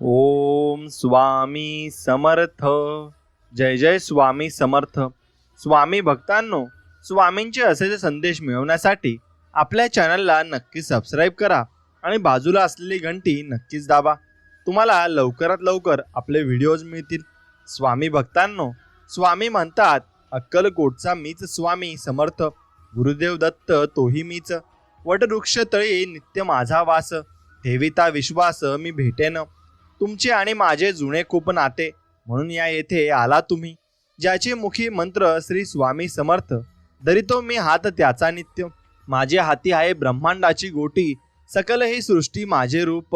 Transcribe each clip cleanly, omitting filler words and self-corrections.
ओम स्वामी समर्थ. जय जय स्वामी समर्थ. स्वामी भक्तांनो, स्वामींचे असेच संदेश मिळवण्यासाठी आपल्या चॅनलला नक्की सबस्क्राईब करा आणि बाजूला असलेली घंटी नक्कीच दाबा. तुम्हाला लवकरात लवकर आपले व्हिडिओज मिळतील. स्वामी भक्तांनो, स्वामी म्हणतात, अक्कलकोटचा मीच स्वामी समर्थ, गुरुदेव दत्त तोही मीच, वटवृक्ष तळी नित्य माझा वास, ठेविता विश्वास मी भेटेन. तुमचे आणि माझे जुने खूप नाते, म्हणून या येथे आला तुम्ही. ज्याचे मुखी मंत्र श्री स्वामी समर्थ, धरितो मी हात त्याचा नित्य. माझे हाती आहे ब्रह्मांडाची गोटी, सकल ही सृष्टी माझे रूप.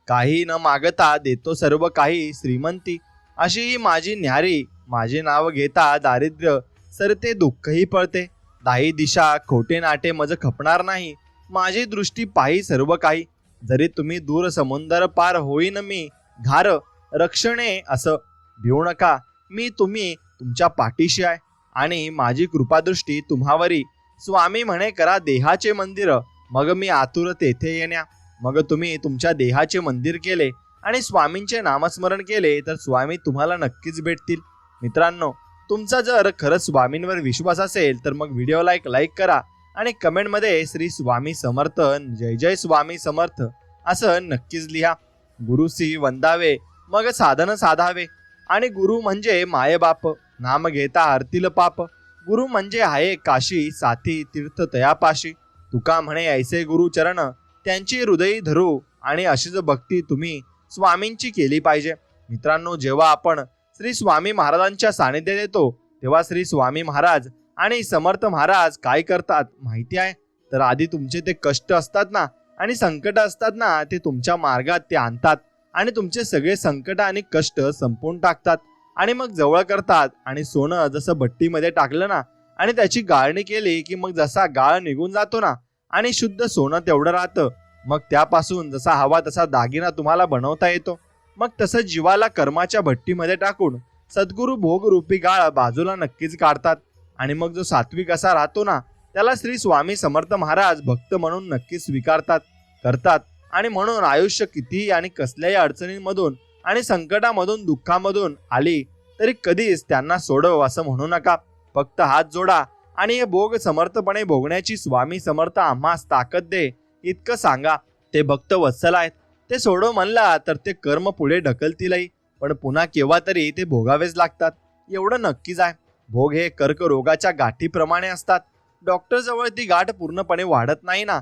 काही न मागता देतो सर्व काही श्रीमंती, अशी ही माझी न्यारी. माझे नाव घेता दारिद्र्य सरते, दुःखही पळते. दाही दिशा खोटे नाटे मज खपणार नाही, माझी दृष्टी पाही सर्व काही. जरी तुम्ही दूर समुंदर पार होईन मी घार, रक्षणे असं भिवू नका, मी तुमच्या पाठीशी आहे आणि माझी कृपादृष्टी तुम्हावरी. स्वामी म्हणे करा देहाचे मंदिर, मग मी आतुर तेथे येण्या. मग तुम्ही तुमच्या देहाचे मंदिर केले आणि स्वामींचे नामस्मरण केले तर स्वामी तुम्हाला नक्कीच भेटतील. मित्रांनो, तुमचा जर खरंच स्वामींवर विश्वास असेल तर मग व्हिडिओला एक लाईक करा आणि कमेंटमध्ये श्री स्वामी समर्थ, जय जय स्वामी समर्थ असं नक्कीच लिहा. गुरुसी वंदावे मग साधन साधावे, आणि गुरु म्हणजे मायबाप, नाम घेता हरतील पाप. गुरु म्हणजे आहे काशी, साथी तीर्थ तयापाशी. तुका म्हणे ऐसे गुरु चरण, त्यांची हृदयी धरू, आणि अशीच भक्ती तुम्ही स्वामींची केली पाहिजे. मित्रांनो, जेव्हा आपण श्री स्वामी महाराजांच्या सानिध्यात येतो तेव्हा श्री स्वामी महाराज आणि समर्थ महाराज काय करतात माहिती आहे? तर आधी तुमचे ते कष्ट असतात ना आणि संकट असतात ना, ते तुमच्या मार्गात ते आणतात आणि तुमचे सगळे संकट आणि कष्ट संपवून टाकतात आणि मग जवळ करतात. आणि सोनं जसं भट्टीमध्ये टाकलं ना आणि त्याची गाळणी केली की मग जसा गाळ निघून जातो ना आणि शुद्ध सोनं तेवढं राहतं, मग त्यापासून जसा हवा तसा दागिना तुम्हाला बनवता येतो. मग तसं जीवाला कर्माच्या भट्टीमध्ये टाकून सद्गुरू भोग रूपी गाळ बाजूला नक्कीच काढतात. आणि मग जो सात्विक असा राहतो ना, त्याला श्री स्वामी समर्थ महाराज भक्त म्हणून नक्की स्वीकारतात करतात. आणि म्हणून आयुष्य कितीही आणि कसल्याही अडचणींमधून आणि संकटामधून दुःखामधून आली तरी कधीच त्यांना सोडव असं म्हणू नका. फक्त हात जोडा आणि हे भोग समर्थपणे भोगण्याची स्वामी समर्थ आम्हास ताकद दे इतकं सांगा. ते भक्त वत्सल आहेत, ते सोडव म्हणला तर ते कर्म पुढे ढकलतीलही, पण पुन्हा केव्हा तरी ते भोगावेच लागतात एवढं नक्कीच आहे. भोग हे कर्करोगाच्या गाठीप्रमाणे असतात. डॉक्टर जवळ ती गाठ पूर्णपणे वाढत नाही ना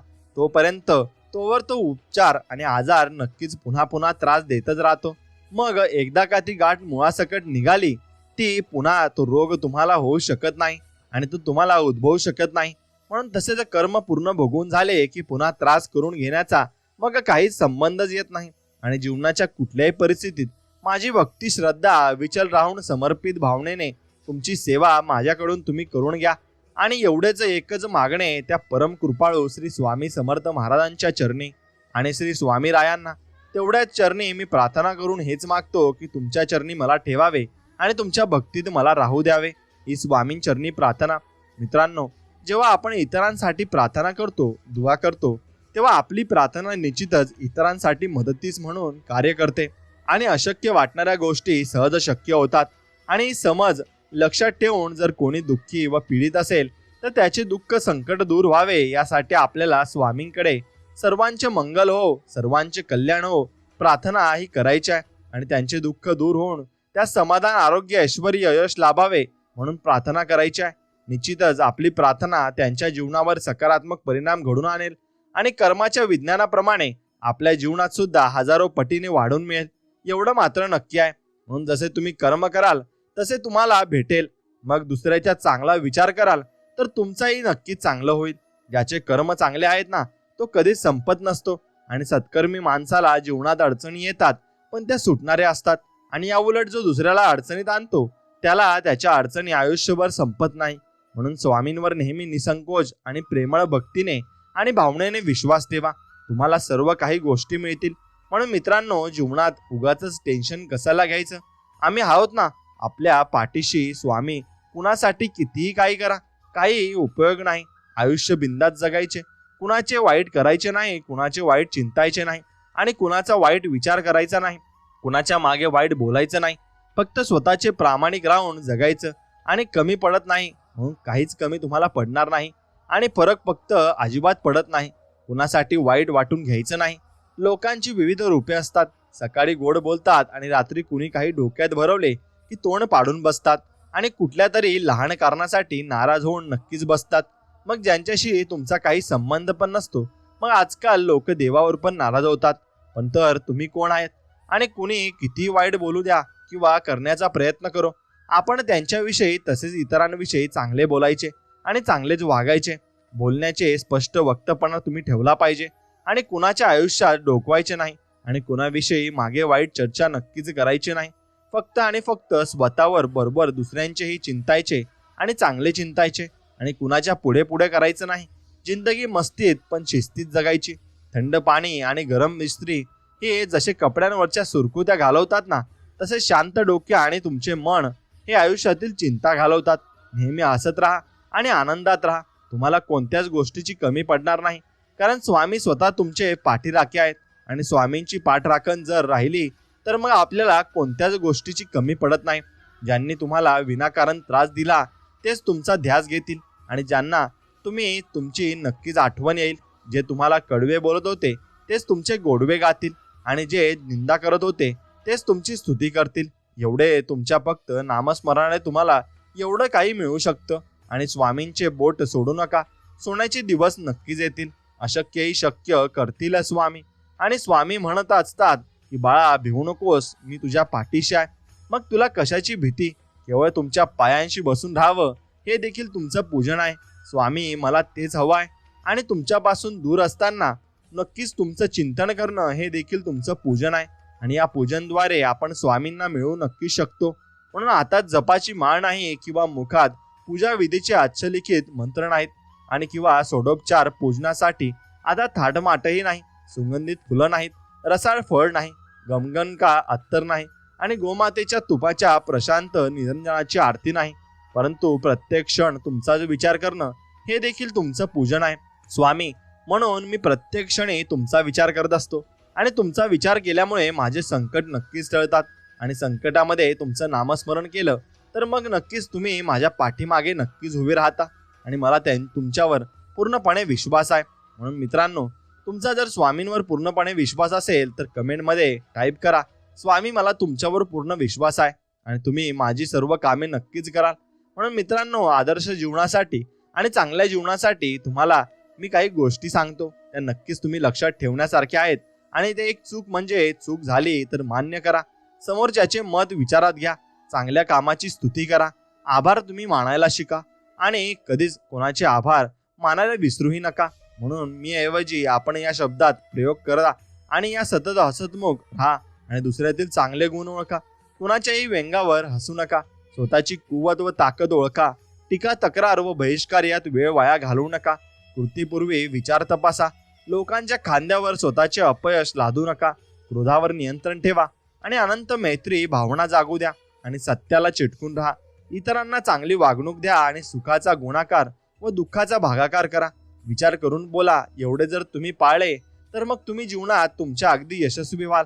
तोवर तो उपचार आणि आजार नक्कीच पुन्हा पुन्हा त्रास देतच राहतो. मग एकदा का ती गाठ मुळासकट निघाली, ती पुन्हा तो रोग तुम्हाला होऊ शकत नाही आणि तो तुम्हाला उद्भवू शकत नाही. म्हणून तसे जर कर्म पूर्ण भोगून झाले की पुन्हा त्रास करून घेण्याचा मग काहीच संबंधच येत नाही. आणि जीवनाच्या कुठल्याही परिस्थितीत माझी भक्ती श्रद्धा विचल राहून समर्पित भावनेने तुमची सेवा माझ्याकडून तुम्ही करून घ्या. आणि एवढेच एकच मागणे त्या परम कृपाळू श्री स्वामी समर्थ महाराजांच्या चरणी आणि श्री स्वामी रायांना तेवढ्याच चरणी मी प्रार्थना करून हेच मागतो की तुमच्या चरणी मला ठेवावे आणि तुमच्या भक्तीत मला राहू द्यावे. ही स्वामींचरणी प्रार्थना. मित्रांनो, जेव्हा आपण इतरांसाठी प्रार्थना करतो, दुआ करतो, तेव्हा आपली प्रार्थना निश्चितच इतरांसाठी मदतीस म्हणून कार्य करते आणि अशक्य वाटणाऱ्या गोष्टी सहज शक्य होतात. आणि समज लक्षात ठेवून जर कोणी दुःखी व पीडित असेल तर त्याचे दुःख संकट दूर व्हावे यासाठी आपल्याला स्वामींकडे सर्वांचे मंगल हो, सर्वांचे कल्याण हो प्रार्थना ही करायची आहे. आणि त्यांचे दुःख दूर होऊन त्या समाधान, आरोग्य, ऐश्वर, यश लाभावे म्हणून प्रार्थना करायची आहे. निश्चितच आपली प्रार्थना त्यांच्या जीवनावर सकारात्मक परिणाम घडून आणेल आणि कर्माच्या विज्ञानाप्रमाणे आपल्या जीवनात सुद्धा हजारो पटीने वाढून मिळेल एवढं मात्र नक्की आहे. म्हणून जसे तुम्ही कर्म कराल तसे तुम्हाला भेटेल. मग दुसऱ्याचा चांगला विचार कराल तर तुमचाही नक्कीच चांगलं होईल. ज्याचे कर्म चांगले आहेत ना, तो कधीच संपत नसतो. आणि सत्कर्मी माणसाला जीवनात अडचणी येतात पण त्या सुटणाऱ्या असतात. आणि याउलट जो दुसऱ्याला अडचणीत आणतो त्याला त्याच्या अडचणी आयुष्यभर संपत नाही. म्हणून स्वामींवर नेहमी निसंकोच आणि प्रेमळ भक्तीने आणि भावनेने विश्वास ठेवा, तुम्हाला सर्व काही गोष्टी मिळतील. म्हणून मित्रांनो, जीवनात उगाचच टेन्शन कशाला घ्यायचं? आम्ही आहोत ना आपल्या पाठीशी. स्वामी कुणासाठी कितीही काही करा, काही उपयोग नाही. आयुष्य बिंदास जगायचे, कुणाचे वाईट करायचे नाही, कुणाचे वाईट चिंतायचे नाही आणि कुणाचा वाईट विचार करायचा नाही. कुणाच्या मागे वाईट बोलायचं नाही, फक्त स्वतःचे प्रामाणिक राहून जगायचं आणि कमी पडत नाही म्हणून काहीच कमी तुम्हाला पडणार नाही आणि फरक फक्त अजिबात पडत नाही. कुणासाठी वाईट वाटून घ्यायचं नाही. लोकांची विविध रूपे असतात. सकाळी गोड बोलतात आणि रात्री कुणी काही डोक्यात भरवले की तोंड पाडून बसतात आणि कुठल्या तरी लहान कारणासाठी नाराज होऊन नक्कीच बसतात. मग ज्यांच्याशी तुमचा काही संबंध पण नसतो, मग आजकाल लोक देवावर पण नाराज होतात. पण तर तुम्ही कोण आहेत आणि कुणी किती वाईट बोलू द्या किंवा करण्याचा प्रयत्न करो, आपण त्यांच्याविषयी तसेच इतरांविषयी चांगले बोलायचे आणि चांगलेच वागायचे. बोलण्याचे स्पष्ट वक्तपणा तुम्ही ठेवला पाहिजे आणि कुणाच्या आयुष्यात डोकवायचे नाही आणि कुणाविषयी मागे वाईट चर्चा नक्कीच करायची नाही. फक्त आणि फक्त स्वतःवर बरोबर दुसऱ्यांचेही चिंतायचे आणि चांगले चिंतायचे आणि कुणाच्या पुढे पुढे करायचं नाही. जिंदगी मस्तीत पण शिस्तीत जगायची. थंड पाणी आणि गरम इस्त्री हे जसे कपड्यांवरच्या सुरकुत्या घालवतात ना, तसे शांत डोके आणि तुमचे मन हे आयुष्यातील चिंता घालवतात. नेहमी हसत राहा आणि आनंदात राहा. तुम्हाला कोणत्याच गोष्टीची कमी पडणार नाही, कारण स्वामी स्वतः तुमचे पाठीराखे आहेत आणि स्वामींची पाठराखण जर राहिली तर मग आपल्याला कोणत्याच गोष्टीची कमी पडत नाही. ज्यांनी तुम्हाला विनाकारण त्रास दिला तेच तुमचा ध्यास घेतील आणि ज्यांना तुमची नक्कीच आठवण येईल. जे तुम्हाला कडवे बोलत होते तेच तुमचे गोडवे गातील आणि जे निंदा करत होते तेच तुमची स्तुती करतील. एवढे तुमच्या फक्त नामस्मरणाने तुम्हाला एवढं काही मिळू शकतं. आणि स्वामींचे बोट सोडू नका. सोन्याचे दिवस नक्कीच येतील. अशक्यही शक्य करतील स्वामी. आणि स्वामी म्हणत असतात की बाळा, भिवू नकोस, मी तुझ्या पाठीशी आहे. मग तुला कशाची भीती? केवळ तुमच्या पायांशी बसून राहावं हे देखील तुमचं पूजन आहे. स्वामी मला तेच हवं आहे आणि तुमच्यापासून दूर असताना नक्कीच तुमचं चिंतन करणं हे देखील तुमचं पूजन आहे. आणि या पूजनद्वारे आपण स्वामींना मिळवू नक्कीच शकतो. म्हणून आता जपाची माळ नाही किंवा मुखात पूजा विधीचे आच्छलिखित मंत्र नाहीत आणि किंवा षोडोपचार पूजनासाठी आता थाटमाटही नाही. सुगंधित फुलं नाहीत, रसाळ फळ नाही, गमगनका अत्तर नाही आणि गोमातेच्या तुपाच्या प्रशांत निरंजनाची आरती नाही. परंतु प्रत्येक क्षण तुमचा जो विचार करणं हे देखील तुमचं पूजन आहे. स्वामी म्हणून मी प्रत्येक क्षणी तुमचा विचार करत असतो आणि तुमचा विचार केल्यामुळे माझे संकट नक्कीच टळतात. आणि संकटामध्ये तुमचं नामस्मरण केलं तर मग नक्कीच तुम्ही माझ्या पाठीमागे नक्कीच उभे राहता आणि मला तुमच्यावर पूर्णपणे विश्वास आहे. म्हणून मित्रांनो, तुमचा जर स्वामींवर पूर्णपणे विश्वास असेल तर कमेंटमध्ये टाईप करा, स्वामी मला तुमच्यावर पूर्ण विश्वास आहे आणि तुम्ही माझी सर्व कामे नक्कीच कराल. म्हणून मित्रांनो, आदर्श जीवनासाठी आणि चांगल्या जीवनासाठी तुम्हाला मी काही गोष्टी सांगतो, त्या नक्कीच तुम्ही लक्षात ठेवण्यासारख्या आहेत. आणि ते एक चूक म्हणजे चूक झाली तर मान्य करा. समोरच्याचे मत विचारात घ्या. चांगल्या कामाची स्तुती करा. आभार तुम्ही मानायला शिका आणि कधीच कोणाचे आभार मानायला विसरूही नका. म्हणून मी ऐवजी आपण या शब्दात प्रयोग करा आणि या सतत हसतमुख राहा आणि दुसऱ्यातील चांगले गुण ओळखा. कुणाच्याही व्यंगावर हसू नका. स्वतःची कुवत व ताकद ओळखा. टीका, तक्रार व बहिष्कार यात वेळ वाया घालवू नका. कृतीपूर्वी विचार तपासा. लोकांच्या खांद्यावर स्वतःचे अपयश लादू नका. क्रोधावर नियंत्रण ठेवा आणि अनंत मैत्री भावना जागू द्या आणि सत्याला चिटकून राहा. इतरांना चांगली वागणूक द्या आणि सुखाचा गुणाकार व दुःखाचा भागाकार करा. विचार करून बोला. एवढे जर तुम्ही पाळले तर मग तुम्ही जीवनात तुमच्या अगदी यशस्वी व्हाल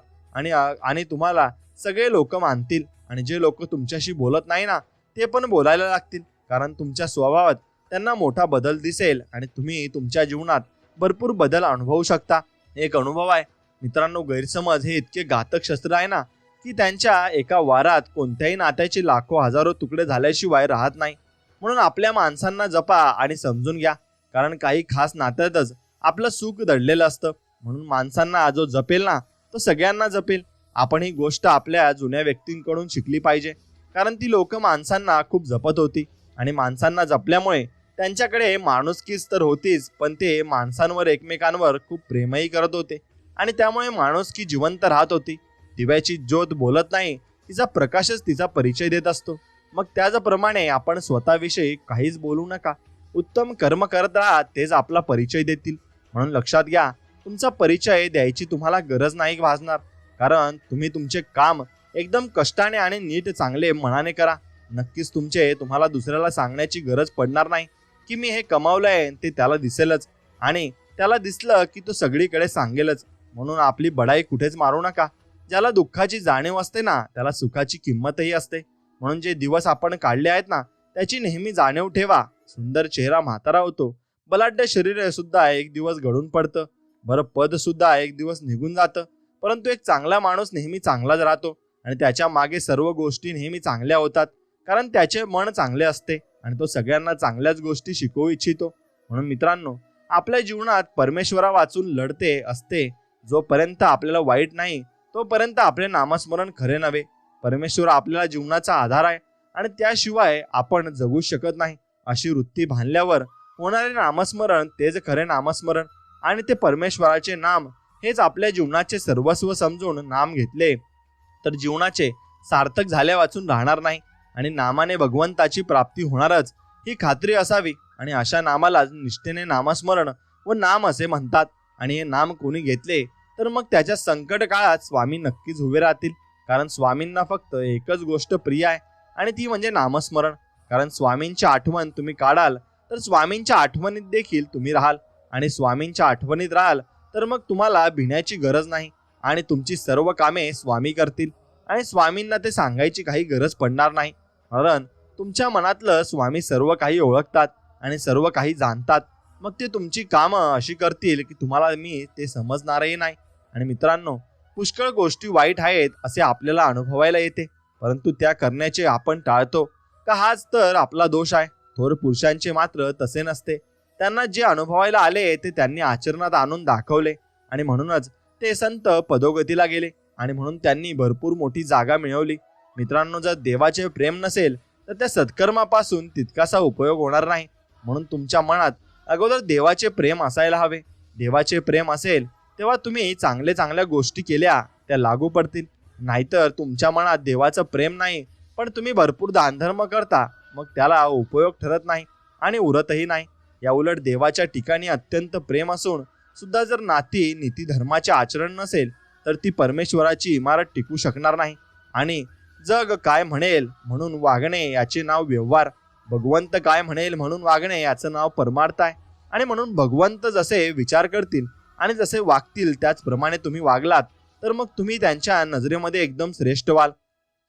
आणि तुम्हाला सगळे लोक मानतील आणि जे लोक तुमच्याशी बोलत नाही ना, ते पण बोलायला लागतील, कारण तुमच्या स्वभावात त्यांना मोठा बदल दिसेल आणि तुम्ही तुमच्या जीवनात भरपूर बदल अनुभवू शकता. एक अनुभव आहे मित्रांनो, गैरसमज हे इतके घातक शस्त्र आहे ना की त्यांच्या एका वारात कोणत्याही नात्याचे लाखो हजारो तुकडे झाल्याशिवाय राहत नाही. म्हणून आपल्या माणसांना जपा आणि समजून घ्या, कारण काही खास नात्यातच आपलं सुख दडलेलं असतं. म्हणून माणसांना जो जपेल ना तो सगळ्यांना जपेल. आपण ही गोष्ट आपल्या जुन्या व्यक्तींकडून शिकली पाहिजे, कारण ती लोक माणसांना खूप जपत होती आणि माणसांना जपल्यामुळे त्यांच्याकडे माणुसकीच तर होतीच, पण ते माणसांवर एकमेकांवर खूप प्रेमही करत होते आणि त्यामुळे माणुसकी जिवंत राहत होती. दिव्याची ज्योत बोलत नाही, तिचा प्रकाशच तिचा परिचय देत असतो. मग त्याचप्रमाणे आपण स्वतःविषयी काहीच बोलू नका. उत्तम कर्म करत राहा, तेच आपला परिचय देतील. म्हणून लक्षात घ्या, तुमचा परिचय द्यायची तुम्हाला गरज नाही भासणार, कारण तुम्ही तुमचे काम एकदम कष्टाने आणि नीट चांगले मनाने करा. नक्कीच तुम्हाला दुसऱ्याला सांगण्याची गरज पडणार नाही की मी हे कमावलंय, ते त्याला दिसेलच आणि त्याला दिसलं की तो सगळीकडे सांगेलच. म्हणून आपली बढाई कुठेच मारू नका. ज्याला दुःखाची जाणीव असते ना त्याला सुखाची किंमतही असते. म्हणून जे दिवस आपण काढले आहेत ना त्याची नेहमी जाणीव ठेवा. सुंदर चेहरा म्हातारा होतो, बलाढ्य शरीर सुद्धा एक दिवस गळून पडतं, बरं पद सुद्धा एक दिवस निघून जातं, परंतु एक चांगला माणूस नेहमी चांगलाच राहतो आणि त्याच्या मागे सर्व गोष्टी नेहमी चांगल्या होतात, कारण त्याचे मन चांगले असते आणि तो सगळ्यांना चांगल्याच गोष्टी शिकवू इच्छितो. म्हणून मित्रांनो, आपल्या जीवनात परमेश्वरा वाचून लढते असते. जोपर्यंत आपल्याला वाईट नाही तोपर्यंत आपले नामस्मरण खरे नव्हे. परमेश्वर आपल्याला जीवनाचा आधार आहे आणि त्याशिवाय आपण जगू शकत नाही अशी वृत्ती बांधल्यावर होणारे नामस्मरण तेच खरे नामस्मरण आणि ते परमेश्वराचे नाम हेच आपल्या जीवनाचे सर्वस्व समजून नाम घेतले तर जीवनाचे सार्थक झाल्या वाचून राहणार नाही आणि नामाने भगवंताची प्राप्ती होणारच ही खात्री असावी. आणि अशा नामालाच निष्ठेने नामस्मरण व नाम असे म्हणतात. आणि हे नाम कोणी घेतले तर मग त्याच्या संकट काळात स्वामी नक्कीच उभे राहतील, कारण स्वामींना फक्त एकच गोष्ट प्रिय आहे आणि ती म्हणजे नामस्मरण. कारण स्वामींची आठवण तुम्ही काढाल तर स्वामींच्या आठवणीत देखील तुम्ही राहाल आणि स्वामींच्या आठवणीत राहाल तर मग तुम्हाला भिण्याची गरज नाही आणि तुमची सर्व कामे स्वामी करतील आणि स्वामींना ते सांगायची काही गरज पडणार नाही, कारण तुमच्या मनातलं स्वामी सर्व काही ओळखतात आणि सर्व काही जाणतात. मग ते तुमची कामं अशी करतील की तुम्हाला मी ते समजणारही नाही. आणि मित्रांनो, पुष्कळ गोष्टी वाईट आहेत असे आपल्याला अनुभवायला येते, परंतु त्या करण्याचे आपण टाळतो का हाच तर आपला दोष आहे. थोर पुरुषांचे मात्र तसे नसते. त्यांना जे अनुभवायला आले ते त्यांनी आचरणात आणून दाखवले आणि म्हणूनच ते संत पदोगतीला गेले आणि म्हणून त्यांनी भरपूर मोठी जागा मिळवली. मित्रांनो, जर देवाचे प्रेम नसेल तर त्या सत्कर्मापासून तितकासा उपयोग होणार नाही. म्हणून तुमच्या मनात अगोदर देवाचे प्रेम असायला हवे. देवाचे प्रेम असेल तेव्हा तुम्ही चांगल्या गोष्टी केल्या त्या लागू पडतील. नाहीतर तुमच्या मनात देवाचं प्रेम नाही पण तुम्ही भरपूर दानधर्म करता, मग त्याला उपयोग ठरत नाही आणि उरतही नाही. या उलट देवाच्या ठिकाणी अत्यंत प्रेम असून सुद्धा जर नाती नीती धर्माचे आचरण नसेल तर ती परमेश्वराची इमारत टिकू शकणार नाही. आणि जग काय म्हणेल म्हणून वागणे याचे नाव व्यवहार, भगवंत काय म्हणेल म्हणून वागणे याचं नाव परमार्थ आहे. आणि म्हणून भगवंत जसे विचार करतील आणि जसे वागतील त्याचप्रमाणे तुम्ही वागलात तर मग तुम्ही त्यांच्या नजरेमध्ये एकदम श्रेष्ठ व्हाल.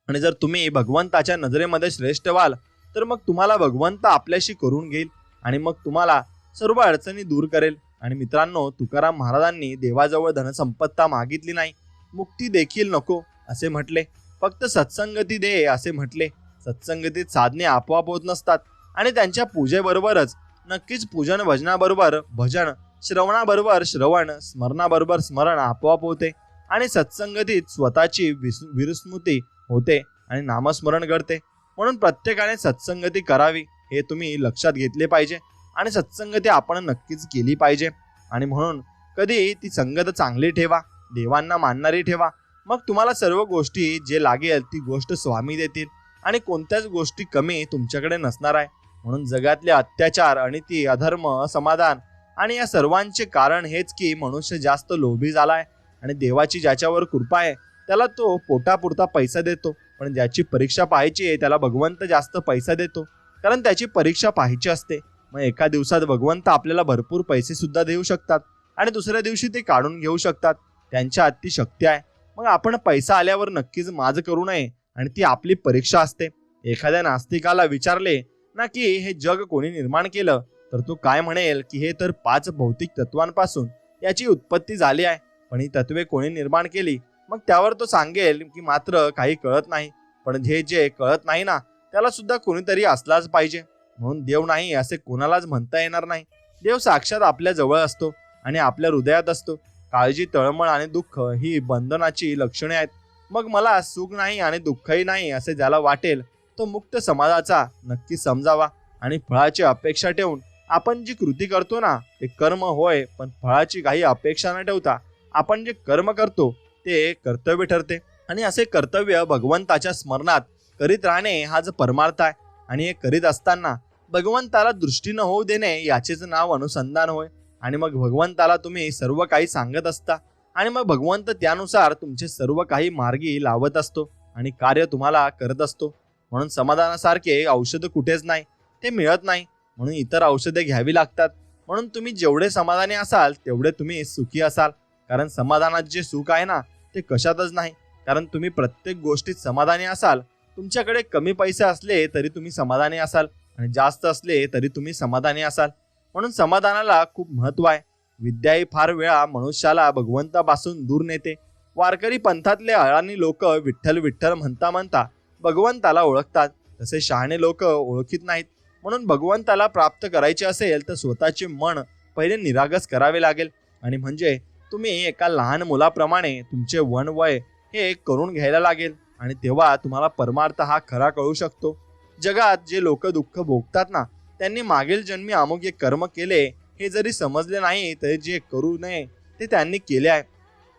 आणि जर तुम्ही भगवंताच्या नजरेमध्ये श्रेष्ठ व्हाल तर मग तुम्हाला भगवंत आपल्याशी करून घेईल आणि मग तुम्हाला सर्व अडचणी दूर करेल. आणि मित्रांनो, तुकाराम महाराजांनी देवाजवळ धनसंपत्ता मागितली नाही, मुक्ती देखील नको असे म्हटले, फक्त सत्संगती दे असे म्हटले. सत्संगतीत साधने आपोआप होत नसतात आणि त्यांच्या पूजेबरोबरच नक्कीच पूजन, भजनाबरोबर भजन, श्रवणाबरोबर श्रवण, स्मरणाबरोबर स्मरण आपोआप होते आणि सत्संगतीत स्वतःची विस्मृती होते आणि नामस्मरण घडते. म्हणून प्रत्येकाने सत्संगती करावी हे तुम्ही लक्षात घेतले पाहिजे आणि सत्संगती आपण नक्कीच केली पाहिजे. आणि म्हणून कधी ती संगत चांगली ठेवा, देवांना मानणारी ठेवा, मग तुम्हाला सर्व गोष्टी जे लागेल ती गोष्ट स्वामी देतील आणि कोणत्याच गोष्टी कमी तुमच्याकडे नसणार आहे. म्हणून जगातले अत्याचार, अनिती, अधर्म, असमाधान आणि या सर्वांचे कारण हेच की मनुष्य जास्त लोभी झालाय आणि देवाची ज्याच्यावर कृपा आहे त्याला तो पोटापुरता पैसा देतो, पण ज्याची परीक्षा पाहायची आहे त्याला भगवंत जास्त पैसा देतो, कारण त्याची परीक्षा पाहायची असते. मग एका दिवसात भगवंत आपल्याला भरपूर पैसे सुद्धा देऊ शकतात आणि दुसऱ्या दिवशी ते काढून घेऊ शकतात. त्यांच्या हात ती शक्ती आहे. मग आपण पैसा आल्यावर नक्कीच माज करू नये आणि ती आपली परीक्षा असते. एखाद्या नास्तिकाला विचारले ना की हे जग कोणी निर्माण केलं तर तो काय म्हणेल की हे तर 5 भौतिक तत्वांपासून याची उत्पत्ती झाली आहे, पण ही तत्वे कोणी निर्माण केली. मग त्यावर तो सांगेल की मात्र काही कळत नाही, पण हे जे कळत नाही ना त्याला सुद्धा कोणीतरी असलाच पाहिजे. म्हणून देव नाही असे कोणालाच म्हणता येणार नाही. देव साक्षात आपल्या जवळ असतो आणि आपल्या हृदयात असतो. काळजी, तळमळ आणि दुःख ही बंधनाची लक्षणे आहेत. मग मला सुख नाही आणि दुःखही नाही असे ज्याला वाटेल तो मुक्त समाजाचा नक्की समजावा आणि फळाची अपेक्षा ठेवून आपण जी कृती करतो ना ते कर्म होय, पण फळाची काही अपेक्षा न ठेवता आपण जे कर्म करतो ते कर्तव्य ठरते. आणि असे कर्तव्य भगवंताच्या स्मरणात करीत राहणे हाच परमार्थ आहे. आणि हे करीत असताना भगवंताला दृष्टी न होऊ देणे याचेच नाव अनुसंधान होय. आणि मग भगवंताला तुम्ही सर्व काही सांगत असता आणि मग भगवंत त्यानुसार तुमचे सर्व काही मार्गी लावत असतो आणि कार्य तुम्हाला करत असतो. म्हणून समाधानासारखे औषध कुठेच नाही, ते मिळत नाही, म्हणून इतर औषधे घ्यावी लागतात. म्हणून तुम्ही जेवढे समाधानी असाल तेवढे तुम्ही सुखी असाल, कारण समाधानात जे सुख आहे ना ते कशातच नाही, कारण तुम्ही प्रत्येक गोष्टीत समाधानी असाल. तुमच्याकडे कमी पैसे असले तरी तुम्ही समाधानी असाल आणि जास्त असले तरी तुम्ही समाधानी असाल. म्हणून समाधानाला खूप महत्व आहे. विद्या ही फार वेळा मनुष्याला भगवंतापासून दूर नेते. वारकरी पंथातले अळानी लोक विठ्ठल विठ्ठल म्हणता म्हणता भगवंताला ओळखतात, तसे शहाणे लोक ओळखीत नाहीत. म्हणून भगवंताला प्राप्त करायचे असेल तर स्वतःचे मन पहिले निरागस करावे लागेल. आणि म्हणजे तुम्ही एका लहान मुलाप्रमाणे तुमचे वय हे करून घ्यायला लागेल. आणि तेव्हा तुम्हाला परमार्थ हा खरा कळू शकतो. जगात जे लोक दुःख भोगतात ना, त्यांनी मागील जन्मी अमुक एक कर्म केले हे जरी समजले नाही तरी जे करू नये ते त्यांनी केले आहे.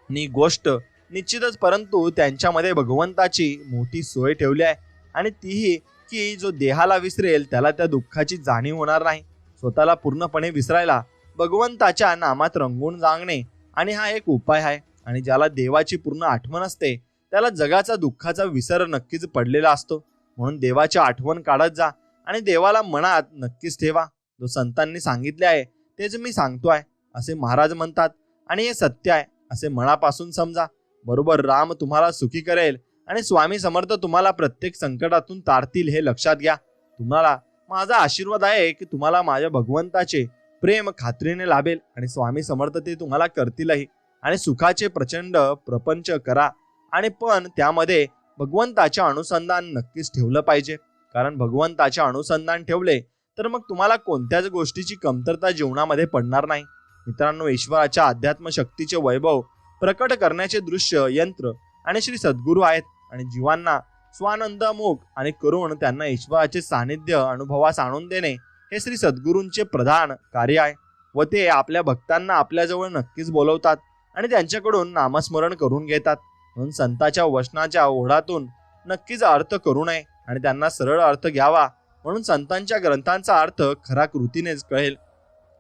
आणि गोष्ट निश्चितच, परंतु त्यांच्यामध्ये भगवंताची मोठी सोय ठेवली आहे. आणि तीही की जो देहाला विसरेल त्याला त्या दुःखाची जाणीव होणार नाही. स्वतःला पूर्णपणे विसरायला भगवंताच्या नामात रंगून जागणे आणि हा एक उपाय आहे. आणि ज्याला देवाची पूर्ण आठवण असते त्याला जगाचा दुःखाचा विसर नक्कीच पडलेला असतो. म्हणून देवाची आठवण काढत जा आणि देवाला मनात नक्कीच ठेवा. जो संतांनी सांगितले आहे तेच मी सांगतो आहे असे महाराज म्हणतात आणि हे सत्य आहे असे मनापासून समजा. बरोबर राम तुम्हाला सुखी करेल आणि स्वामी समर्थ तुम्हाला प्रत्येक संकटातून तारतील हे लक्षात घ्या. तुम्हाला माझा आशीर्वाद आहे की तुम्हाला माझ्या भगवंताचे प्रेम खात्रीने लाभेल आणि स्वामी समर्थ ते तुम्हाला करतीलही. आणि सुखाचे प्रचंड प्रपंच करा आणि पण त्यामध्ये भगवंताचे अनुसंधान नक्कीच ठेवलं पाहिजे. कारण भगवंताचे अनुसंधान ठेवले तर मग तुम्हाला कोणत्याच गोष्टीची कमतरता जीवनामध्ये पडणार नाही. मित्रांनो, ईश्वराच्या अध्यात्म शक्तीचे वैभव प्रकट करण्याचे दृश्य यंत्र आणि श्री सद्गुरू आहेत. आणि जीवांना स्वानंदमुख आणि करून त्यांना ईश्वराचे सानिध्य अनुभवास आणून देणे हे श्री सद्गुरूंचे प्रधान कार्य आहे. व ते आपल्या भक्तांना आपल्याजवळ नक्कीच बोलवतात आणि त्यांच्याकडून नामस्मरण करून घेतात. म्हणून संतांच्या वचनाच्या ओढातून नक्कीच अर्थ करू नये आणि त्यांना सरळ अर्थ घ्यावा. म्हणून संतांच्या ग्रंथांचा अर्थ खरा कृतीनेच कळेल.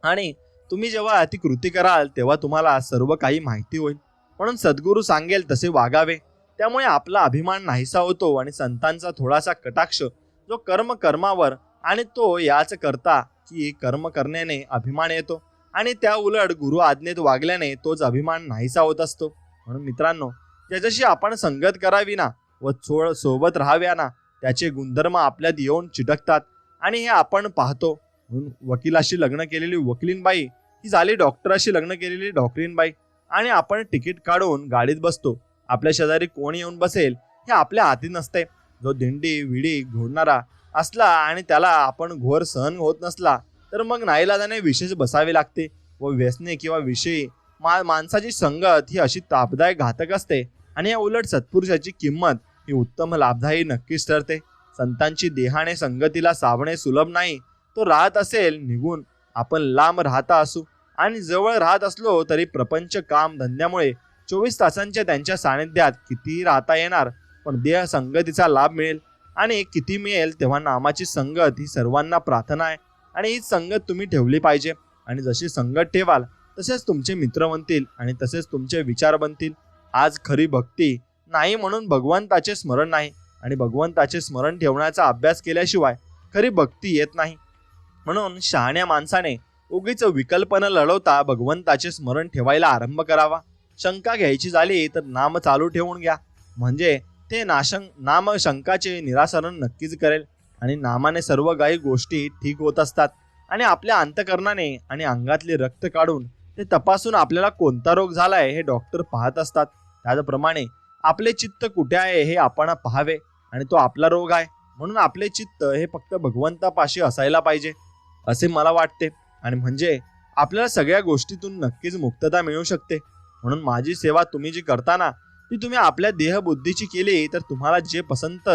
आणि तुम्ही जेव्हा ती कृती कराल तेव्हा तुम्हाला सर्व काही माहिती होईल. म्हणून सद्गुरू सांगेल तसे वागावे. त्यामुळे आपला अभिमान नाहीसा होतो आणि संतांचा थोडासा कटाक्ष जो कर्मावर आणि तो याच करता की कर्म करण्याने अभिमान येतो आणि त्या उलट गुरु आज्ञेत वागल्याने तोच अभिमान नाहीसा होत असतो. म्हणून मित्रांनो, ज्याच्याशी आपण संगत करावी ना व सोबत राहाव्या ना त्याचे गुणधर्म आपल्यात येऊन चिटकतात. आणि हे आपण पाहतो. म्हणून वकिलाशी लग्न केलेली वकिलीनबाई ही झाली डॉक्टराशी लग्न केलेली डॉक्टरीनबाई. आणि आपण तिकीट काढून गाडीत बसतो. आपल्या शेजारी कोण येऊन बसेल हे आपल्या हाती नसते. जो दिंडी विडी घोडणारा असला आणि त्याला आपण घोर सहन होत नसला तर मग नाईलाजाने विशेष बसावे लागते. व व्यसने किंवा विषयी माणसाची संगत ही अशी तापदायक घातक असते. आणि या उलट सत्पुरुषाची किंमत ही उत्तम लाभदायी नक्कीच ठरते. संतांची देहाने संगतीला सावणे सुलभ नाही. तो राहत असेल निघून आपण लांब राहता असू आणि जवळ राहत असलो तरी प्रपंच काम धंद्यामुळे 24 तासांच्या त्यांच्या सानिध्यात कितीही राहता येणार, पण देह संगतीचा लाभ मिळेल. आणि किती मिळेल तेव्हा नामाची संगत ही सर्वांना प्रार्थना आहे. आणि हीच संगत तुम्ही ठेवली पाहिजे. आणि जशी संगत ठेवाल तसेच तुमचे मित्र बनतील आणि तसेच तुमचे विचार बनतील. आज खरी भक्ती नाही म्हणून भगवंताचे स्मरण नाही आणि भगवंताचे स्मरण ठेवण्याचा अभ्यास केल्याशिवाय खरी भक्ती येत नाही. म्हणून शहाण्या माणसाने उगीच विकल्प न लढवता भगवंताचे स्मरण ठेवायला आरंभ करावा. शंका घ्यायची झाली तर नाम चालू ठेवून घ्या, म्हणजे ते नाम शंकाचे निरासरण नक्कीच करेल. आणि नामाने सर्व काही गोष्टी ठीक होत असतात. आणि आपल्या अंतकरणाने आणि अंगातले रक्त काढून ते तपासून आपल्याला कोणता रोग झालाय हे डॉक्टर पाहत असतात. त्याचप्रमाणे आपले चित्त कुठे आहे हे आपण पाहावे आणि तो आपला रोग आहे. म्हणून आपले चित्त हे फक्त भगवंतापाशी असायला पाहिजे असे मला वाटते. आणि म्हणजे आपल्याला सगळ्या गोष्टीतून नक्कीच मुक्तता मिळू शकते. म्हणून माझी सेवा तुम्ही जी करताना ती तुम्ही आपल्या देहबुद्धीची केली तर तुम्हाला जे पसंत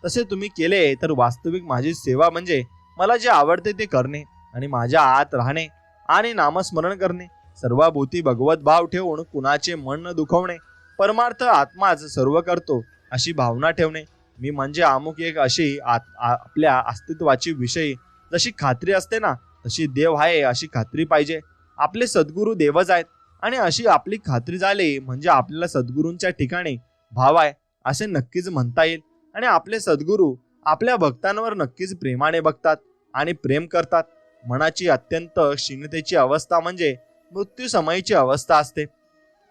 तसे तुम्ही केले तर वास्तविक माझी सेवा म्हणजे मला जे आवडते ते करणे आणि माझ्या आत राहणे आणि नामस्मरण करणे. सर्वभूती भगवत भाव ठेवून कुणाचे मन न दुखवणे. परमार्थ आत्माच सर्व करतो अशी भावना ठेवणे. मी म्हणजे अमुक एक अशी आपल्या अस्तित्वाची विषयी जशी खात्री असते ना तशी देव आहे अशी खात्री पाहिजे. आपले सद्गुरू देवच आहेत आणि अशी आपली खात्री झाली म्हणजे आपल्याला सद्गुरूंच्या ठिकाणी भाव आहे असे नक्कीच म्हणता येईल. आणि आपले सद्गुरू आपल्या भक्तांवर नक्कीच प्रेमाने बघतात आणि प्रेम करतात. मनाची अत्यंत क्षीणतेची अवस्था म्हणजे मृत्यू समयीची अवस्था असते,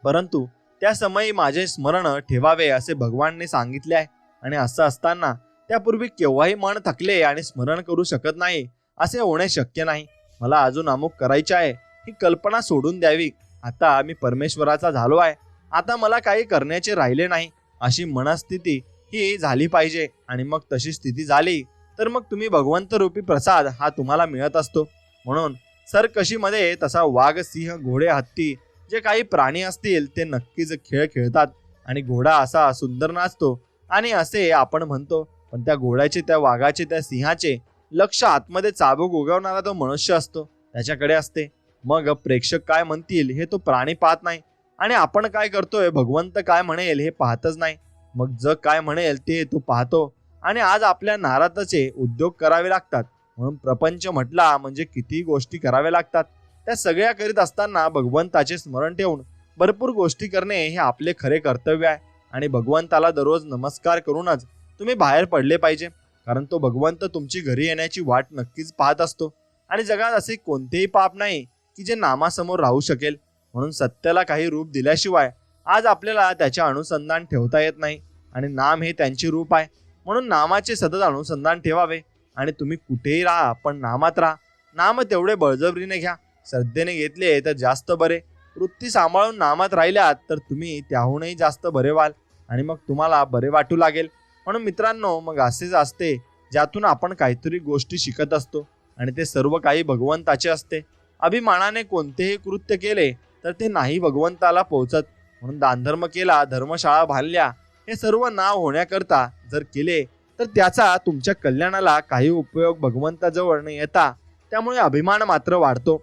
परंतु त्या समयी माझे स्मरण ठेवावे असे भगवानने सांगितले आहे. आणि असं असताना त्यापूर्वी केव्हाही मन थकले आणि स्मरण करू शकत नाही असे होणे शक्य नाही. मला अजून अमुक करायचे आहे ही कल्पना सोडून द्यावी. आता मी परमेश्वराचा झालो आहे, आता मला काही करण्याचे राहिले नाही अशी मनस्थिती ही झाली पाहिजे. आणि मग तशी स्थिती झाली तर मग तुम्ही भगवंत रूपी प्रसाद हा तुम्हाला मिळत असतो. म्हणून सरकशीमध्ये तसा वाघ, सिंह, घोडे, हत्ती जे काही प्राणी असतील ते नक्कीच खेळ खेळतात आणि घोडा असा सुंदर नाचतो आणि असे आपण म्हणतो. पण त्या घोड्याचे, त्या वाघाचे, त्या सिंहाचे लक्ष आतमध्ये चाबूक उगवणारा तो मनुष्य असतो त्याच्याकडे असते. मग प्रेक्षक काय म्हणतील हे तो प्राणी पाहत नाही आणि आपण काय करतोय, भगवंत काय म्हणेल हे पाहतच नाही. मग जग काय म्हणेल ते तो पाहतो आणि आज आपल्या नाराताचे उद्योग करावे लागतात. म्हणून प्रपंच म्हटला म्हणजे किती गोष्टी कराव्या लागतात. त्या सगळ्या करीत असताना भगवंताचे स्मरण ठेवून भरपूर गोष्टी करणे हे आपले खरे कर्तव्य आहे. आणि भगवंताला दररोज नमस्कार करूनच तुम्ही बाहेर पडले पाहिजे, कारण तो भगवंत तुमची घरी येण्याची वाट नक्कीच पाहत असतो. आणि जगात असे कोणतेही पाप नाही की जे नामासमोर राहू शकेल. म्हणून सत्याला काही रूप दिल्याशिवाय आज आपल्याला त्याचे अनुसंधान ठेवता येत नाही. आणि नाम हे त्यांचे रूप आहे, म्हणून नामाचे सतत अनुसंधान ठेवावे. आणि तुम्ही कुठेही राहा पण नामात राहा. नाम तेवढे बळजबरीने घ्या, श्रद्धेने घेतले तर जास्त बरे. वृत्ती सांभाळून नामात राहिल्यात तर तुम्ही त्याहूनही जास्त बरे व्हाल आणि मग तुम्हाला बरे वाटू लागेल. म्हणून मित्रांनो, मग असेच असते ज्यातून आपण काहीतरी गोष्टी शिकत असतो आणि ते सर्व काही भगवंताचे असते. अभिमानाने कोणतेही कृत्य केले तर ते नाही भगवंताला पोहोचत. म्हणून दानधर्म केला, धर्मशाळा बांधल्या, हे सर्व नाव होण्याकरता जर केले तर त्याचा तुमच्या कल्याणाला काही उपयोग भगवंताजवळ न येता त्यामुळे अभिमान मात्र वाढतो.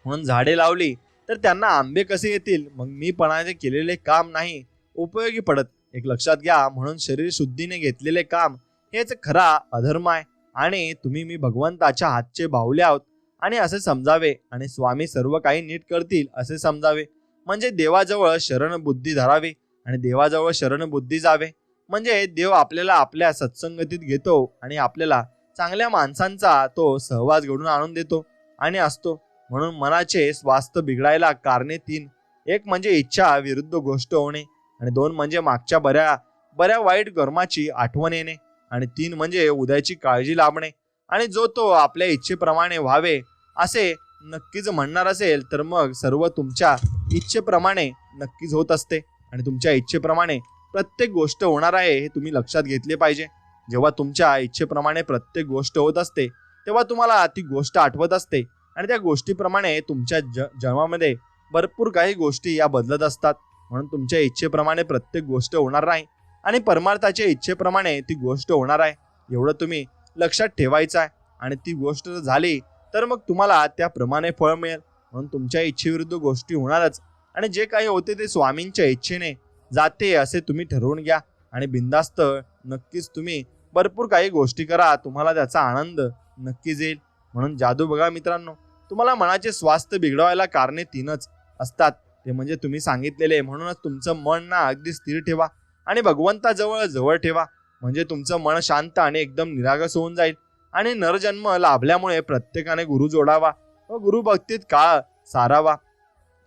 म्हणून झाडे लावली तर त्यांना आंबे कसे येतील, मग मीपणाने केलेले काम नाही उपयोगी पडत. एक लक्षात घ्या, म्हणून शरीर शुद्धीने घेतलेले काम हेच खरा अधर्म आहे. आणि तुम्ही मी भगवंताच्या हातचे बाहुले आहोत आणि असे समजावे आणि स्वामी सर्व काही नीट करतील असे समजावे. म्हणजे देवाजवळ शरण बुद्धी धरावी आणि देवाजवळ शरण बुद्धी जावे. म्हणजे देव आपल्याला आपल्या सत्संगतीत घेतो आणि आपल्याला चांगल्या माणसांचा तो सहवास घडून आणून देतो आणि असतो. म्हणून मनाचे स्वास्थ्य बिघडायला कारणे तीन. एक म्हणजे इच्छा विरुद्ध गोष्ट होणे, आणि दोन म्हणजे मागच्या बऱ्या वाईट कर्माची आठवण येणे, आणि तीन म्हणजे उद्याची काळजी लाभणे. आणि जो तो आपल्या इच्छेप्रमाणे व्हावे असे नक्कीच म्हणणार असेल तर मग सर्व तुमच्या इच्छेप्रमाणे नक्कीच होत असते. आणि तुमच्या इच्छेप्रमाणे प्रत्येक गोष्ट होणार आहे हे तुम्ही लक्षात घेतले पाहिजे. जेव्हा तुमच्या इच्छेप्रमाणे प्रत्येक गोष्ट होत असते तेव्हा तुम्हाला ती गोष्ट आठवत असते आणि त्या गोष्टीप्रमाणे तुमच्या जन्मामध्ये भरपूर काही गोष्टी या बदलत असतात. म्हणून तुमच्या इच्छेप्रमाणे प्रत्येक गोष्ट होणार नाही आणि परमार्थाच्या इच्छेप्रमाणे ती गोष्ट होणार आहे, एवढं तुम्ही लक्षात ठेवायचं आहे. आणि ती गोष्ट जर झाली तर मग तुम्हाला त्याप्रमाणे फळ मिळेल. म्हणून तुमच्या इच्छेविरुद्ध गोष्टी होणारच आणि जे काही होते ते स्वामींच्या इच्छेने जाते असे तुम्ही ठरवून घ्या आणि बिंदास्त नक्कीच तुम्ही भरपूर काही गोष्टी करा, तुम्हाला त्याचा आनंद नक्कीच येईल. म्हणून जादू बघा मित्रांनो, तुम्हाला मनाचे स्वास्थ्य बिघडवायला कारणे तीनच असतात. ते म्हणजे तुम्ही सांगितलेले. म्हणूनच तुमचं मन ना अगदी स्थिर ठेवा आणि भगवंताजवळ जवळ ठेवा, म्हणजे तुमचं मन शांत आणि एकदम निरागस होऊन जाईल. आणि नरजन्म लाभल्यामुळे प्रत्येकाने गुरु जोडावा व गुरुभक्तीत काळ सारावा.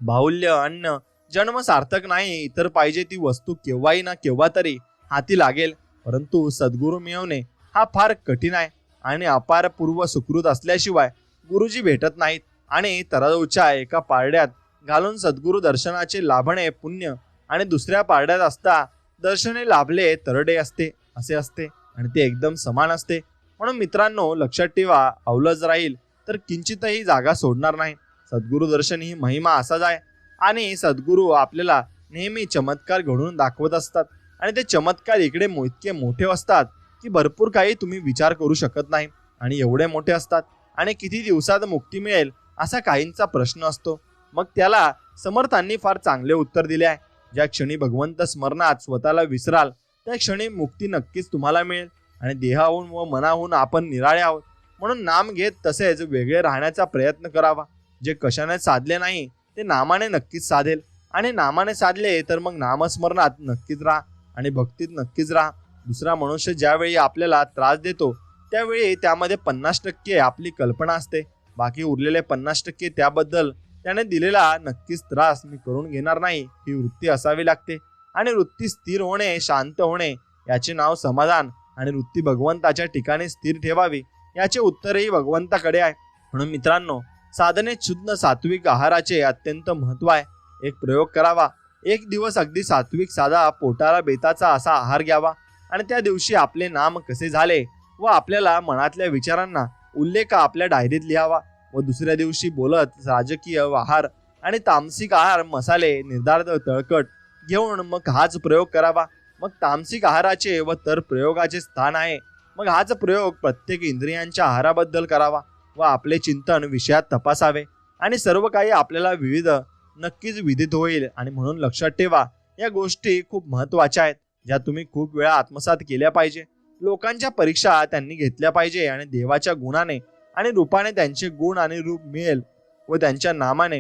बाहुल्य अन्न जन्म सार्थक नाही, इतर पाहिजे ती वस्तू केव्हाही ना केव्हा तरी हाती लागेल, परंतु सद्गुरू मिळवणे हा फार कठीण आहे. आणि अपार पूर्व सुकृत असल्याशिवाय गुरुजी भेटत नाहीत. आणि तराजूच्या एका पारड्यात घालून सद्गुरू दर्शनाचे लाभणे पुण्य आणि दुसऱ्या पारड्यात असता दर्शने लाभले तरडे असते असे असते आणि ते एकदम समान असते. म्हणून मित्रांनो, लक्षात ठेवा, अवलज राहील तर किंचितही जागा सोडणार नाही. सद्गुरू दर्शन ही महिमा असाच आहे आणि सद्गुरू आपल्याला नेहमी चमत्कार घडवून दाखवत असतात आणि ते चमत्कार इकडे इतके मोठे असतात की भरपूर काही तुम्ही विचार करू शकत नाही आणि एवढे मोठे असतात. आणि किती दिवसात मुक्ती मिळेल असा काहींचा प्रश्न असतो. मग त्याला समर्थांनी फार चांगले उत्तर दिले आहे. ज्या क्षणी भगवंत स्मरणात स्वतःला विसराल त्या क्षणी मुक्ती नक्कीच तुम्हाला मिळेल. आणि देहाहून व मनाहून आपण निराळे आहोत, म्हणून नाम घेत तसेच वेगळे राहण्याचा प्रयत्न करावा. जे कशाने साधले नाही ते नामाने नक्कीच साधेल आणि नामाने साधले तर मग नामस्मरणात नक्कीच राहा आणि भक्तीत नक्कीच राहा. दुसरा मनुष्य ज्यावेळी आपल्याला त्रास देतो त्यावेळी त्यामध्ये 50% आपली कल्पना असते, बाकी उरलेले 50% त्याबद्दल त्याने दिलेला नक्कीच त्रास मी करून घेणार नाही ही वृत्ती असावी लागते. आणि वृत्ती स्थिर होणे, शांत होणे याचे नाव समाधान. आणि वृत्ती भगवंताच्या ठिकाणी स्थिर ठेवावी याचे उत्तरही भगवंताकडे आहे. म्हणून मित्रांनो, साधनेत शुद्ध सात्विक आहाराचे अत्यंत महत्व आहे. एक प्रयोग करावा. एक दिवस अगदी सात्विक साधा पोटाला बेताचा असा आहार घ्यावा आणि त्या दिवशी आपले नाम कसे झाले व आपल्याला मनातल्या विचारांना उल्लेख आपल्या डायरीत लिहावा. व दुसऱ्या दिवशी बोलत राजकीय आहार आणि तामसिक आहार, मसाले, निर्धारित तळकट घेऊन मग हाच प्रयोग करावा. मग तामसिक आहाराचे व तर प्रयोगाचे स्थान आहे. मग हाच प्रयोग प्रत्येक इंद्रियांच्या आहाराबद्दल करावा व आपले चिंतन विषयात तपासावे आणि सर्व काही आपल्याला विविध नक्कीच विदित होईल. आणि म्हणून लक्षात ठेवा, या गोष्टी खूप महत्त्वाच्या आहेत ज्या तुम्ही खूप वेळा आत्मसात केल्या पाहिजे. लोकांच्या परीक्षा त्यांनी घेतल्या पाहिजे आणि देवाच्या गुणाने आणि रूपाने त्यांचे गुण आणि रूप मिळेल व त्यांच्या नामाने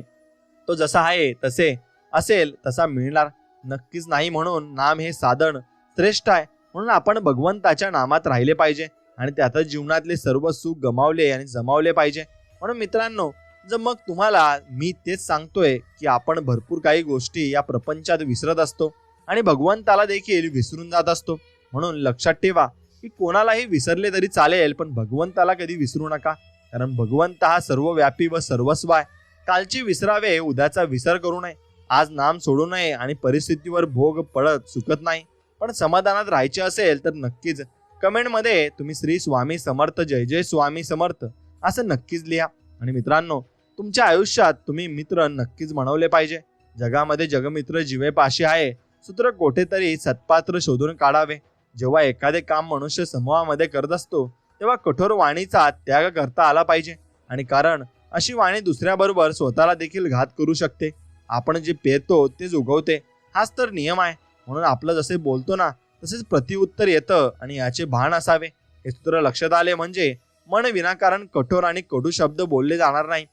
तो जसा आहे तसे असेल तसा मिळणार नक्कीच नाही. म्हणून नाम हे साधन श्रेष्ठ आहे. म्हणून आपण भगवंताच्या नामात राहिले पाहिजे आणि त्यातच जीवनातले सर्व सुख गमावले आणि जमावले पाहिजे. म्हणून मित्रांनो, जर मग तुम्हाला मी तेच सांगतोय की आपण भरपूर काही गोष्टी या प्रपंचात विसरत असतो आणि भगवंताला देखील विसरून जात असतो. म्हणून लक्षात ठेवा की कोणालाही विसरले तरी चालेल, पण भगवंताला कधी विसरू नका. कारण भगवंत हा सर्वव्यापी व सर्वस्व आहे. कालची विसरावे, उद्याचा विसर करू नये, आज नाम सोडू नये आणि परिस्थितीवर भोग पडत चुकत नाही. पण समाधानात राहायचे असेल तर नक्कीच कमेंटमध्ये तुम्ही श्री स्वामी समर्थ, जय जय स्वामी समर्थ असं नक्कीच लिहा. आणि मित्रांनो, तुमच्या आयुष्यात तुम्ही मित्र नक्कीच बनवले पाहिजे. जगामध्ये जगमित्र जीवेपाशी आहे, सूत्र कोठेतरी सत्पात्र शोधून काढावे. जेव्हा एखादे काम मनुष्य समूहामध्ये करत असतो तेव्हा कठोर वाणीचा त्याग करता आला पाहिजे. आणि कारण अशी वाणी दुसऱ्याबरोबर स्वतःला देखील घात करू शकते. आपण जे पेरतो तेच उगवते, हाच तर नियम आहे. म्हणून आपलं जसे बोलतो ना तसेच प्रतिउत्तर येतं आणि याचे भान असावे. हे सूत्र लक्षात आले म्हणजे मन विनाकारण कठोर आणि कडू शब्द बोलले जाणार नाही.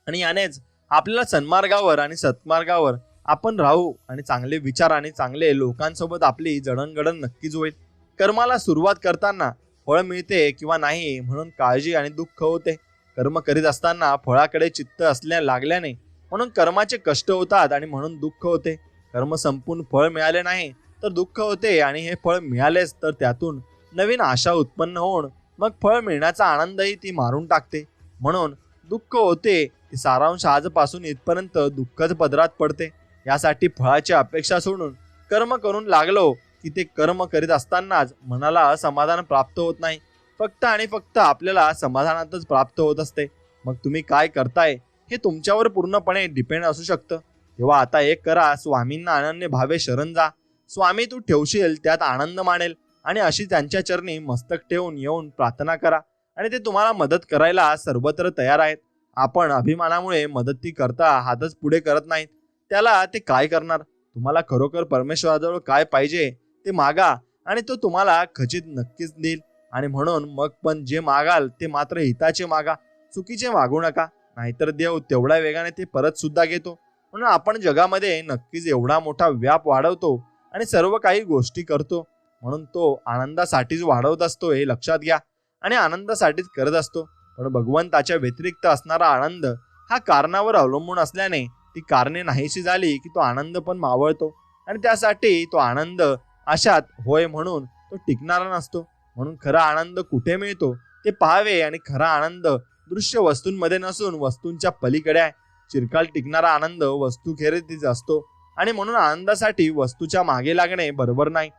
आणि यानेच आपल्याला सन्मार्गावर आणि सत्मार्गावर आपण राहू आणि चांगले विचार आणि चांगले लोकांसोबत आपली जडणघडण नक्कीच होईल. कर्माला सुरुवात करताना फळ मिळते किंवा नाही म्हणून काळजी आणि दुःख होते. कर्म करीत असताना फळाकडे चित्त लागल्याने म्हणून कर्माचे कष्ट होतात आणि म्हणून दुःख होते. कर्म संपून फळ मिळाले नाही तर दुःख होते आणि हे फळ मिळालेच तर त्यातून नवीन आशा उत्पन्न होऊन मग फळ मिळण्याचा आनंदही ती मारून टाकते. म्हणून दुःख होते. सारांश आजपासून इथपर्यंत दुःखच पदरात पडते. यासाठी फळाची अपेक्षा सोडून कर्म करून लागलो की ते कर्म करीत असतानाच मनाला असमाधान प्राप्त होत नाही. फक्त आणि फक्त आपल्याला समाधानातच प्राप्त होत असते. मग तुम्ही काय करताय हे तुमच्यावर पूर्णपणे डिपेंड असू शकतं. तेव्हा आता एक करा, स्वामींना अनन्य भावे शरण जा. स्वामी तू ठेवशील त्यात आनंद मानेल आणि अशी त्यांच्या चरणी मस्तक ठेवून येऊन प्रार्थना करा आणि ते तुम्हाला मदत करायला सर्वत्र तयार आहेत. आपण अभिमानामुळे मदती करता हातच पुढे करत नाहीत, त्याला ते काय करणार. तुम्हाला खरोखर परमेश्वराजवळ काय पाहिजे ते मागा आणि तो तुम्हाला खचित नक्कीच देईल. आणि म्हणून मग पण जे मागाल ते मात्र हिताचे मागा, चुकीचे मागू नका, नाहीतर देव तेवढ्या वेगाने ते परत सुद्धा घेतो. म्हणून आपण जगामध्ये नक्कीच एवढा मोठा व्याप वाढवतो आणि सर्व काही गोष्टी करतो म्हणून तो आनंदासाठीच वाढवत असतो हे लक्षात घ्या आणि आनंदासाठीच करत असतो. पण भगवंताच्या व्यतिरिक्त असणारा आनंद हा कारणावर अवलंबून असल्याने ती कारणे नाहीशी झाली की तो आनंद पण मावळतो आणि त्यासाठी तो आनंद अशात होय म्हणून तो टिकणारा नसतो. म्हणून खरा आनंद कुठे मिळतो ते पाहावे आणि खरा आनंद दृश्य वस्तूंमध्ये नसून वस्तूंच्या पलीकडे आहे. चिरकाल टिकणारा आनंद वस्तू खेरीतीच असतो आणि म्हणून आनंदासाठी वस्तूच्या मागे लागणे बरोबर नाही.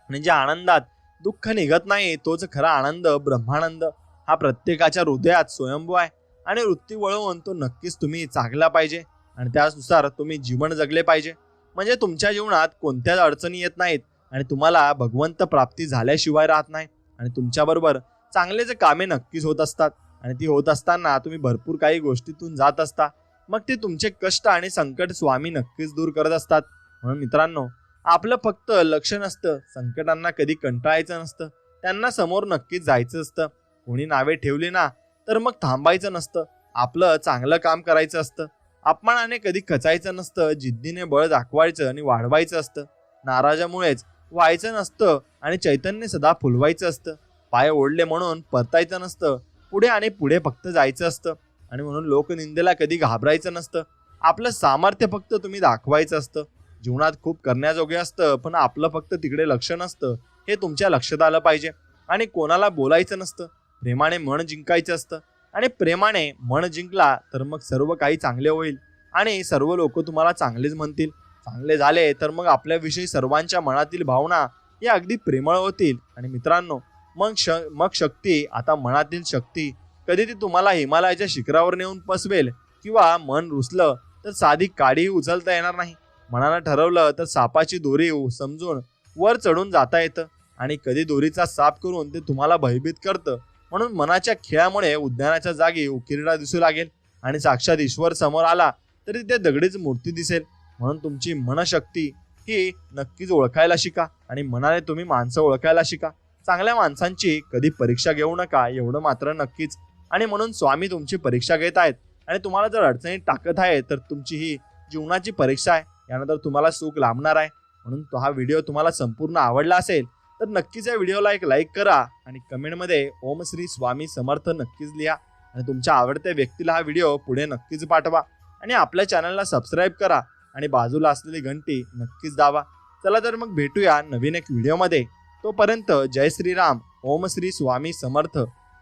आणि ज्या आनंदात दुःख निघत नाही तोच खरा आनंद ब्रह्मानंद हा प्रत्येकाच्या हृदयात स्वयंभू आहे. आणि वृत्ती वळवून तो नक्कीच तुम्ही चांगला पाहिजे आणि त्यानुसार तुम्ही जीवन जगले पाहिजे. म्हणजे तुमच्या जीवनात कोणत्याच अडचणी येत नाहीत आणि तुम्हाला भगवंत प्राप्ती झाल्याशिवाय राहत नाही. आणि तुमच्याबरोबर चांगले जे कामे नक्कीच होत असतात आणि ती होत असताना तुम्ही भरपूर काही गोष्टीतून जात असता. मग ते तुमचे कष्ट आणि संकट स्वामी नक्कीच दूर करत असतात. म्हणून मित्रांनो, आपलं फक्त लक्ष नसतं, संकटांना कधी कंटाळायचं नसतं, त्यांना समोर नक्कीच जायचं असतं. कोणी नावे ठेवली ना तर मग थांबायचं नसतं, आपलं चांगलं काम करायचं असतं. अपमानाने कधी खचायचं नसतं, जिद्दीने बळ दाखवायचं आणि वाढवायचं असतं. नाराजामुळेच व्हायचं नसतं आणि चैतन्य सदा फुलवायचं असतं. पाय ओढले म्हणून परतायचं नसतं, पुढे आणि पुढे फक्त जायचं असतं. आणि म्हणून लोकनिंदेला कधी घाबरायचं नसतं, आपलं सामर्थ्य फक्त तुम्ही दाखवायचं असतं. जीवनात खूप करण्याजोगे असतं, पण आपलं फक्त तिकडे लक्ष नसतं. हे तुमच्या लक्षात आलं पाहिजे. आणि कोणाला बोलायचं नसतं. प्रेमाने मन जिंकायचं असतं. आणि प्रेमाने मन जिंकला तर मग सर्व काही चांगले होईल आणि सर्व लोक तुम्हाला चांगलेच म्हणतील. चांगले झाले तर मग आपल्याविषयी सर्वांच्या मनातील भावना या अगदी प्रेमळ होतील. आणि मित्रांनो, मग शक्ती, आता मनातील शक्ती कधी ती तुम्हाला हिमालयाच्या शिखरावर नेऊन पसवेल किंवा मन रुसलं तर साधी काडीही उचलता येणार नाही. मनाला ठरवलं तर सापाची दोरी समजून वर चढून जाता येतं आणि कधी दोरीचा साप करून ते तुम्हाला भयभीत करतं. म्हणून मनाच्या खेळामुळे उद्यानाच्या जागी उकिरडा दिसू लागेल आणि साक्षात ईश्वर समोर आला तरी ते दगडीच मूर्ती दिसेल. म्हणून तुमची मनशक्ती ही नक्कीच ओळखायला शिका आणि मनाने तुम्ही माणसं ओळखायला शिका. चांगल्या माणसांची कधी परीक्षा घेऊ नका, एवढं मात्र नक्कीच. आणि म्हणून स्वामी तुमची परीक्षा घेत आहेत आणि तुम्हाला जर अडचणीत टाकत आहे तर तुमची ही जीवनाची परीक्षा आहे. यानंतर तुम्हाला सुख लाभणार आहे. म्हणून तो हा व्हिडिओ तुम्हाला संपूर्ण आवडला असेल तर नक्कीच या व्हिडिओला एक लाईक करा आणि कमेंटमध्ये ओम श्री स्वामी समर्थ नक्कीच लिहा आणि तुमच्या आवडत्या व्यक्तीला हा व्हिडिओ पुढे नक्कीच पाठवा आणि आपल्या चॅनलला सबस्क्राईब करा आणि बाजूला असलेली घंटी नक्कीच दाबा. चला तर मग भेटूया नवीन एक व्हिडिओमध्ये. तोपर्यंत जय श्रीराम, ओम श्री स्वामी समर्थ,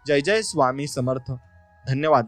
जय जय स्वामी समर्थ. धन्यवाद.